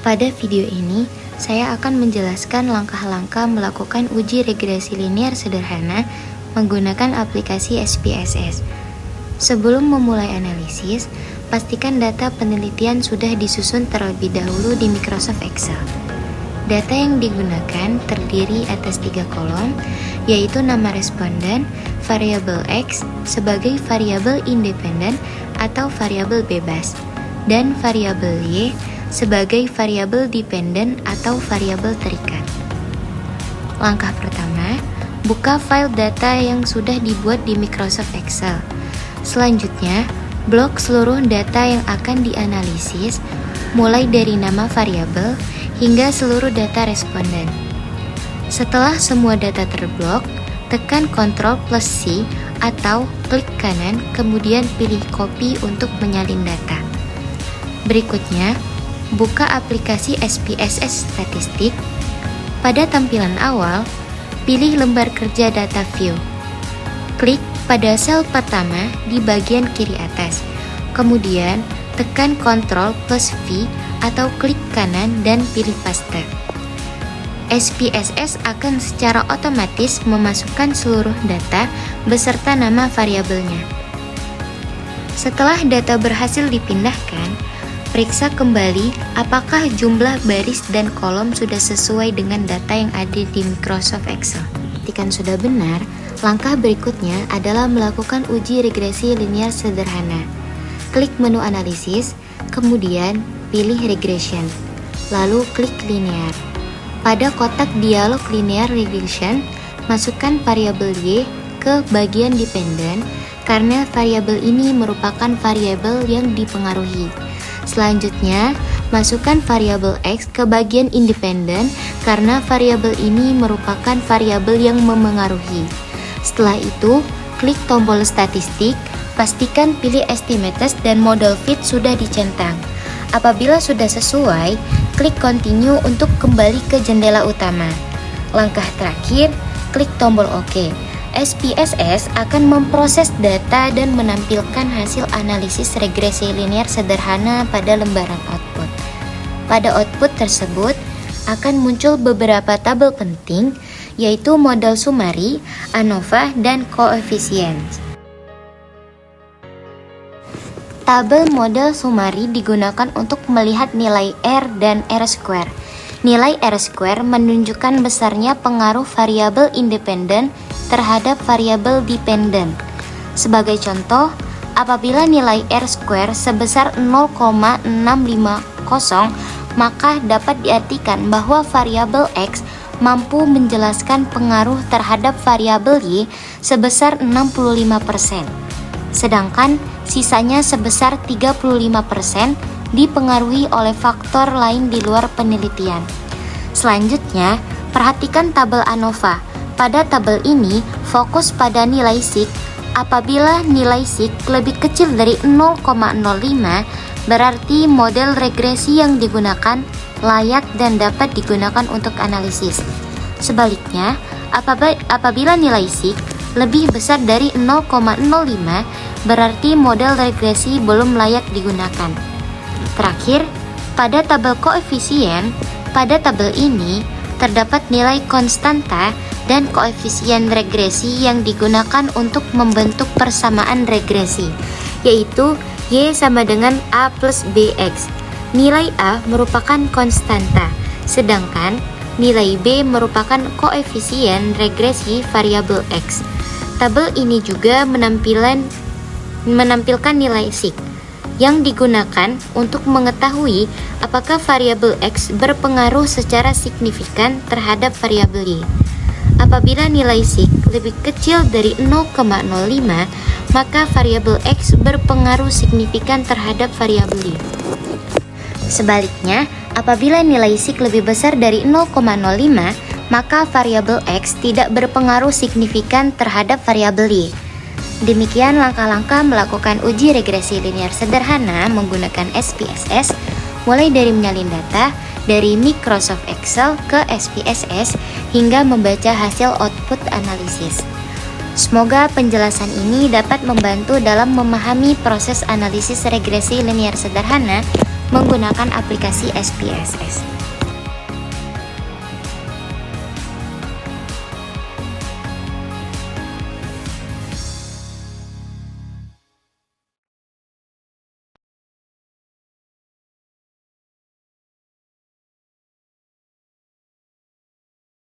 Pada video ini, saya akan menjelaskan langkah-langkah melakukan uji regresi linear sederhana menggunakan aplikasi SPSS. Sebelum memulai analisis, pastikan data penelitian sudah disusun terlebih dahulu di Microsoft Excel. Data yang digunakan terdiri atas 3 kolom, yaitu nama responden, variabel X sebagai variabel independen atau variabel bebas, dan variabel Y sebagai variabel dependen atau variabel terikat. Langkah pertama, buka file data yang sudah dibuat di Microsoft Excel. Selanjutnya, blok seluruh data yang akan dianalisis, mulai dari nama variabel hingga seluruh data responden. Setelah semua data terblok, tekan Ctrl+C atau klik kanan, kemudian pilih copy untuk menyalin data. Berikutnya, buka aplikasi SPSS Statistik. Pada tampilan awal, pilih lembar kerja data view. Klik pada sel pertama di bagian kiri atas. Kemudian, tekan Ctrl+V atau klik kanan dan pilih paste. SPSS akan secara otomatis memasukkan seluruh data beserta nama variabelnya. Setelah data berhasil dipindahkan, periksa kembali apakah jumlah baris dan kolom sudah sesuai dengan data yang ada di Microsoft Excel. Jika sudah benar, langkah berikutnya adalah melakukan uji regresi linear sederhana. Klik menu analisis, kemudian pilih regression, lalu klik linear. Pada kotak dialog linear regression, masukkan variabel Y ke bagian dependen karena variabel ini merupakan variabel yang dipengaruhi. Selanjutnya, masukkan variabel X ke bagian independen karena variabel ini merupakan variabel yang memengaruhi. Setelah itu, klik tombol statistik, pastikan pilih estimates dan model fit sudah dicentang. Apabila sudah sesuai, klik continue untuk kembali ke jendela utama. Langkah terakhir, klik tombol OK. SPSS akan memproses data dan menampilkan hasil analisis regresi linear sederhana pada lembaran output. Pada output tersebut akan muncul beberapa tabel penting, yaitu modal sumari, ANOVA, dan koefisien. Tabel model sumari digunakan untuk melihat nilai R dan R-square. Nilai R-square menunjukkan besarnya pengaruh variabel independen terhadap variabel dependen. Sebagai contoh, apabila nilai R-square sebesar 0,650, maka dapat diartikan bahwa variabel X mampu menjelaskan pengaruh terhadap variabel Y sebesar 65%. Sedangkan sisanya sebesar 35% dipengaruhi oleh faktor lain di luar penelitian. Selanjutnya, perhatikan tabel ANOVA. Pada tabel ini, fokus pada nilai SIG. Apabila nilai SIG lebih kecil dari 0,05, berarti model regresi yang digunakan layak dan dapat digunakan untuk analisis. Sebaliknya, apabila nilai SIG lebih besar dari 0,05, berarti model regresi belum layak digunakan. Terakhir, pada tabel koefisien, pada tabel ini terdapat nilai konstanta dan koefisien regresi yang digunakan untuk membentuk persamaan regresi, yaitu Y sama dengan A plus BX. Nilai A merupakan konstanta, sedangkan nilai B merupakan koefisien regresi variabel X. Tabel ini juga menampilkan nilai SIG yang digunakan untuk mengetahui apakah variabel X berpengaruh secara signifikan terhadap variabel Y. Apabila nilai SIG lebih kecil dari 0,05, maka variabel X berpengaruh signifikan terhadap variabel Y. Sebaliknya, apabila nilai SIG lebih besar dari 0,05, maka variabel X tidak berpengaruh signifikan terhadap variabel Y. Demikian langkah-langkah melakukan uji regresi linear sederhana menggunakan SPSS, mulai dari menyalin data dari Microsoft Excel ke SPSS hingga membaca hasil output analisis. Semoga penjelasan ini dapat membantu dalam memahami proses analisis regresi linear sederhana menggunakan aplikasi SPSS.